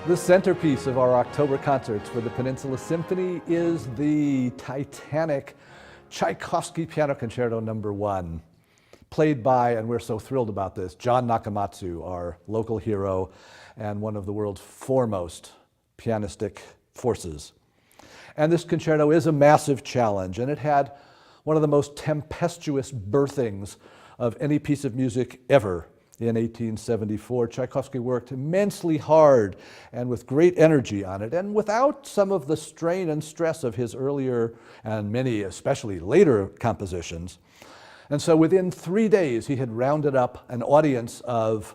The centerpiece of our October concerts for the Peninsula Symphony is the titanic Tchaikovsky Piano Concerto No. 1, played by, and we're so thrilled about this, Jon Nakamatsu, our local hero and one of the world's foremost pianistic forces. And this concerto is a massive challenge, and it had one of the most tempestuous birthings of any piece of music ever. In 1874, Tchaikovsky worked immensely hard and with great energy on it, and without some of the strain and stress of his earlier and many, especially later, compositions. And so within 3 days, he had rounded up an audience of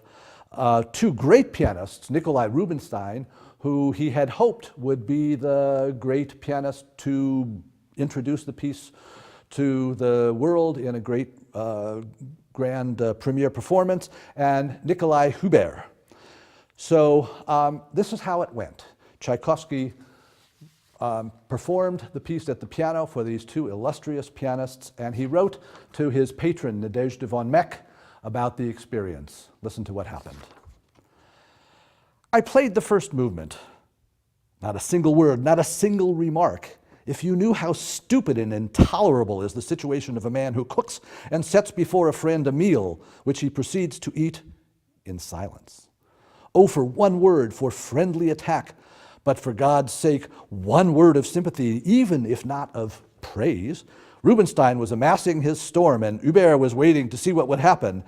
two great pianists, Nikolai Rubinstein, who he had hoped would be the great pianist to introduce the piece to the world in a great grand premiere performance, and Nikolai Huber. So this is how it went. Tchaikovsky performed the piece at the piano for these two illustrious pianists, and he wrote to his patron, Nadezhda von Meck, about the experience. Listen to what happened. I played the first movement. Not a single word, not a single remark. If you knew how stupid and intolerable is the situation of a man who cooks and sets before a friend a meal which he proceeds to eat in silence. Oh, for one word, for friendly attack, but for God's sake, one word of sympathy, even if not of praise. Rubinstein was amassing his storm, and Huber was waiting to see what would happen,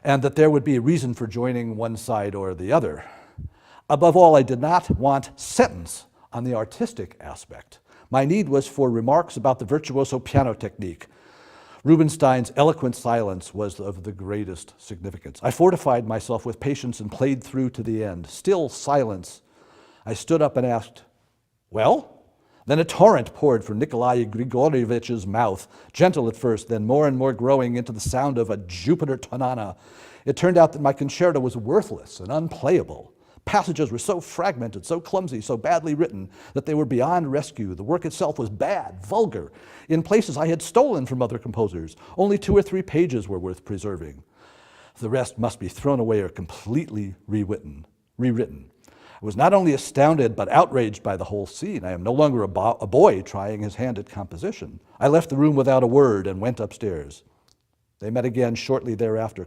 and that there would be a reason for joining one side or the other. Above all, I did not want sentence on the artistic aspect. My need was for remarks about the virtuoso piano technique. Rubinstein's eloquent silence was of the greatest significance. I fortified myself with patience and played through to the end. Still silence. I stood up and asked, well? Then a torrent poured from Nikolai Grigorievich's mouth, gentle at first, then more and more growing into the sound of a Jupiter tonana. It turned out that my concerto was worthless and unplayable. Passages were so fragmented, so clumsy, so badly written that they were beyond rescue. The work itself was bad, vulgar. In places I had stolen from other composers. Only 2 or 3 pages were worth preserving. The rest must be thrown away or completely rewritten. I was not only astounded but outraged by the whole scene. I am no longer a boy trying his hand at composition. I left the room without a word and went upstairs. They met again shortly thereafter,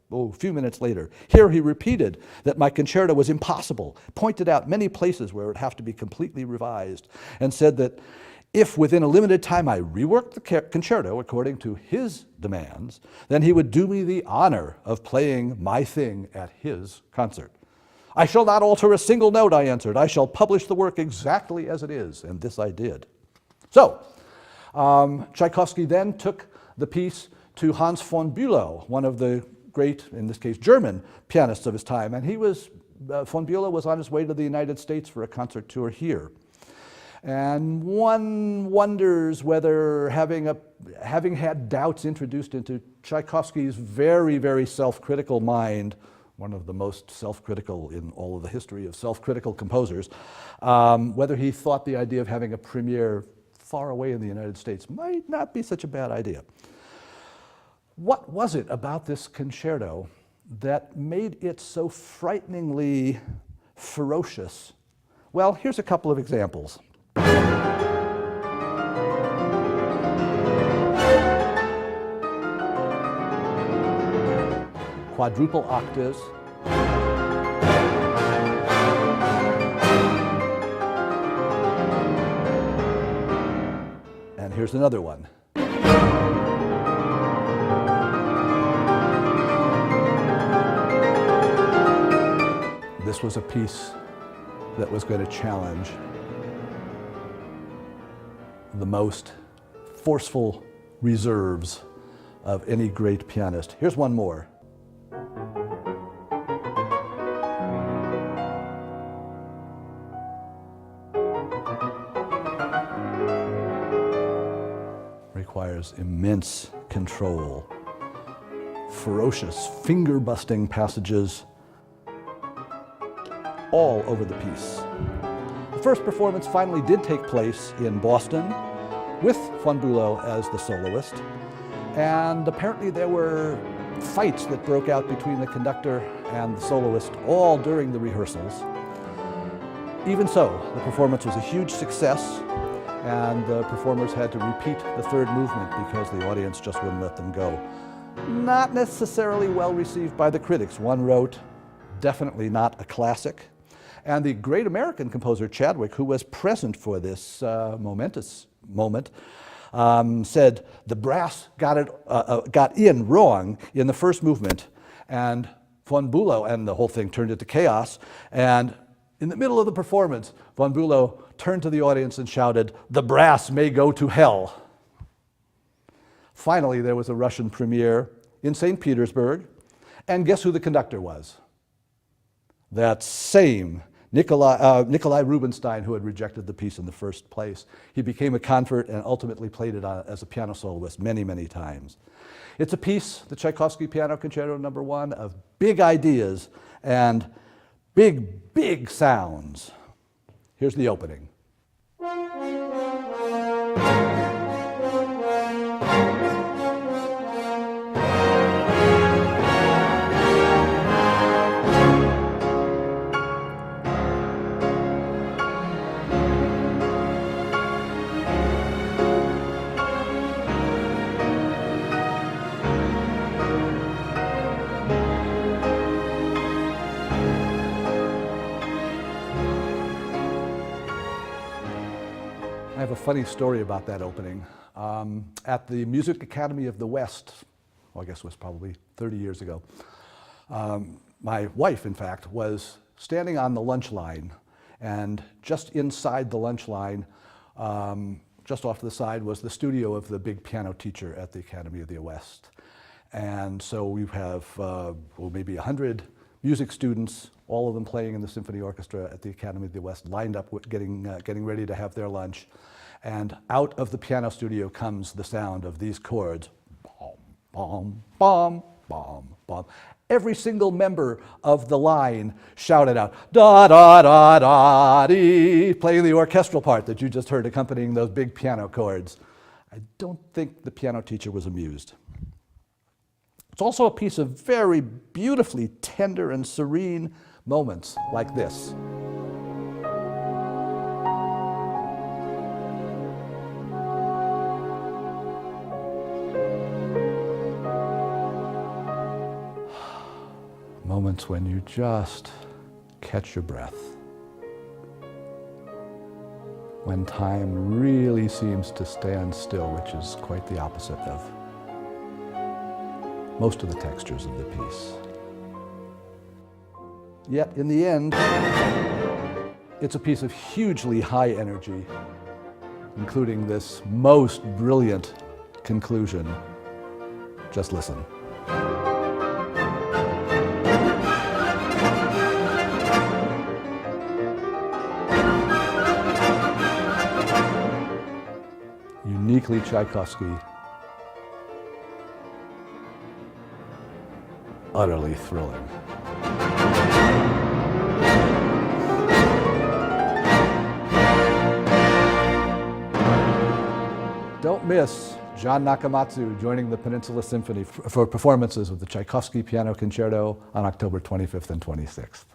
a few minutes later. Here he repeated that my concerto was impossible, pointed out many places where it would have to be completely revised, and said that if within a limited time I reworked the concerto according to his demands, then he would do me the honor of playing my thing at his concert. I shall not alter a single note, I answered. I shall publish the work exactly as it is, and this I did. So, Tchaikovsky then took the piece to Hans von Bülow, one of the great, in this case, German pianists of his time. And von Bülow was on his way to the United States for a concert tour here. And one wonders whether having had doubts introduced into Tchaikovsky's very, very self-critical mind, one of the most self-critical in all of the history of self-critical composers, whether he thought the idea of having a premiere far away in the United States might not be such a bad idea. What was it about this concerto that made it so frighteningly ferocious? Well, here's a couple of examples. Quadruple octaves. And here's another one. This was a piece that was going to challenge the most forceful reserves of any great pianist. Here's one more. Requires immense control, ferocious, finger-busting passages all over the piece. The first performance finally did take place in Boston with von Bülow as the soloist, And apparently there were fights that broke out between the conductor and the soloist all during the rehearsals. Even so, the performance was a huge success, and the performers had to repeat the third movement because the audience just wouldn't let them go. Not necessarily well received by the critics. One wrote, "Definitely not a classic." And the great American composer Chadwick, who was present for this momentous moment, said the brass got in wrong in the first movement, and von Bülow, and the whole thing turned into chaos. And in the middle of the performance, von Bülow turned to the audience and shouted, "The brass may go to hell." Finally, there was a Russian premiere in St. Petersburg, and guess who the conductor was? That same Nikolai Rubinstein, who had rejected the piece in the first place. He became a convert and ultimately played it as a piano soloist many, many times. It's a piece, the Tchaikovsky Piano Concerto No. 1, of big ideas and big, big sounds. Here's the opening. I have a funny story about that opening. At the Music Academy of the West, well, I guess it was probably 30 years ago, my wife, in fact, was standing on the lunch line, and just inside the lunch line, just off to the side, was the studio of the big piano teacher at the Academy of the West. And so we have maybe 100 music students, all of them playing in the symphony orchestra at the Academy of the West, lined up with getting ready to have their lunch. And out of the piano studio comes the sound of these chords. Bom, bom, bom, bom. Every single member of the line shouted out, da da da da dee, playing the orchestral part that you just heard accompanying those big piano chords. I don't think the piano teacher was amused. It's also a piece of very beautifully tender and serene moments like this. Moments when you just catch your breath. When time really seems to stand still, which is quite the opposite of most of the textures of the piece. Yet, in the end, it's a piece of hugely high energy, including this most brilliant conclusion. Just listen. Uniquely Tchaikovsky, utterly thrilling. Don't miss Jon Nakamatsu joining the Peninsula Symphony for performances of the Tchaikovsky Piano Concerto on October 25th and 26th.